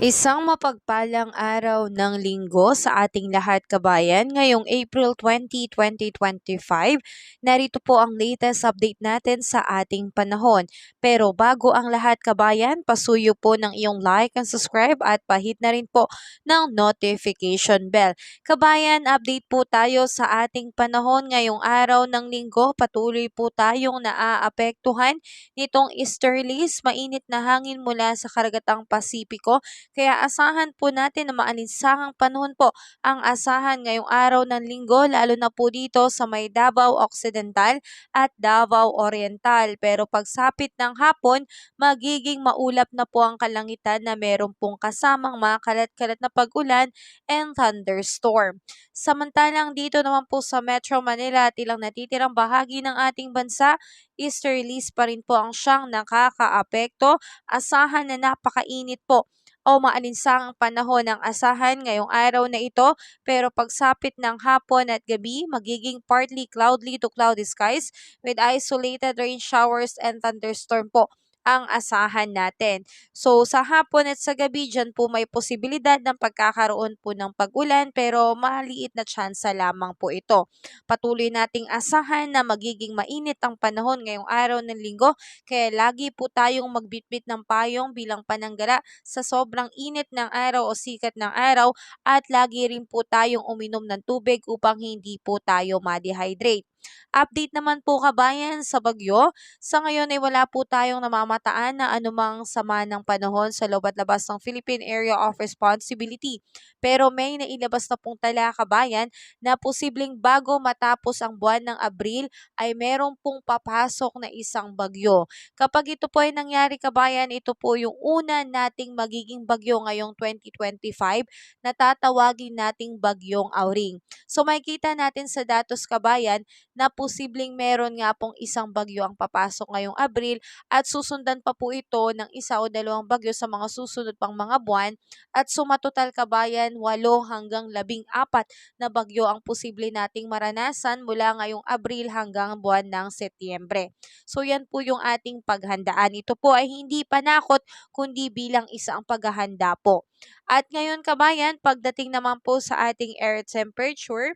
Isang mapagpalang araw ng linggo sa ating lahat kabayan ngayong April 20, 2025. Narito po ang latest update natin sa ating panahon. Pero bago ang lahat kabayan, pasuyo po ng iyong like and subscribe at pahit na rin po ng notification bell. Kabayan, update po tayo sa ating panahon ngayong araw ng linggo. Patuloy po tayong naaapektuhan nitong easterlies, mainit na hangin mula sa karagatang Pasipiko, kaya asahan po natin na maalinsangang panahon po ang asahan ngayong araw ng linggo, lalo na po dito sa may Davao Occidental at Davao Oriental. Pero pagsapit ng hapon, magiging maulap na po ang kalangitan na meron pong kasamang mga kalat-kalat na pag-ulan and thunderstorm. Samantalang dito naman po sa Metro Manila at ilang natitirang bahagi ng ating bansa, easterlies pa rin po ang siyang nakakaapekto. Asahan na napakainit po o maalinsangang panahon ang asahan ngayong araw na ito, pero pagsapit ng hapon at gabi, magiging partly cloudy to cloudy skies with isolated rain showers and thunderstorm po ang asahan natin. So sa hapon at sa gabi, dyan po may posibilidad ng pagkakaroon po ng pag-ulan, pero maliit na tsansa lamang po ito. Patuloy nating asahan na magiging mainit ang panahon ngayong araw ng linggo, kaya lagi po tayong magbitbit ng payong bilang pananggala sa sobrang init ng araw o sikat ng araw, at lagi rin po tayong uminom ng tubig upang hindi po tayo ma-dehydrate. Update naman po kabayan sa bagyo. Sa ngayon ay wala po tayong namamataan na anumang sama ng panahon sa loob at labas ng Philippine Area of Responsibility. Pero may nailabas na pong tala kabayan na posibleng bago matapos ang buwan ng Abril ay meron pong papasok na isang bagyo. Kapag ito po ay nangyari kabayan, ito po yung una nating magiging bagyo ngayong 2025 na tatawagin nating bagyong Auring. So makikita natin sa datos kabayan na posibleng meron nga pong isang bagyo ang papasok ngayong Abril, at susundan pa po ito ng isa o dalawang bagyo sa mga susunod pang mga buwan, at sumatotal kabayan 8 hanggang 14 na bagyo ang posible nating maranasan mula ngayong Abril hanggang buwan ng Setyembre. So yan po yung ating paghandaan. Ito po ay hindi panakot kundi bilang isang paghahanda po. At ngayon kabayan, pagdating naman po sa ating air temperature,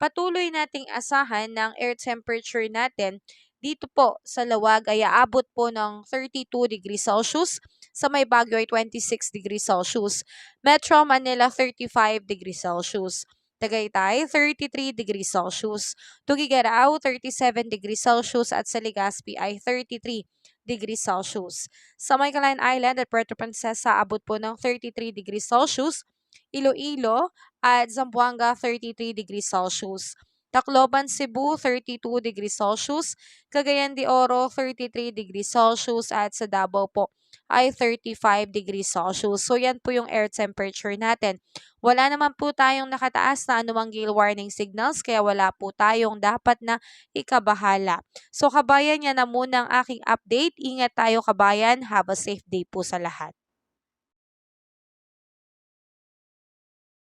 patuloy nating asahan ng air temperature natin dito po sa Lawag ay aabot po ng 32 degrees Celsius, sa may Baguio ay 26 degrees Celsius, Metro Manila 35 degrees Celsius, Tagaytay 33 degrees Celsius, Tuguegarao 37 degrees Celsius at sa Legazpi ay 33 degrees Celsius. Sa may Calayan Island at Puerto Princesa abot po ng 33 degrees Celsius, Iloilo at Zamboanga 33 degrees Celsius. Tacloban, Cebu 32 degrees Celsius, Cagayan de Oro 33 degrees Celsius at sa Davao po ay 35 degrees Celsius. So yan po yung air temperature natin. Wala naman po tayong nakataas na anumang gale warning signals, kaya wala po tayong dapat na ikabahala. So kabayan, yan na muna ang aking update. Ingat tayo kabayan. Have a safe day po sa lahat.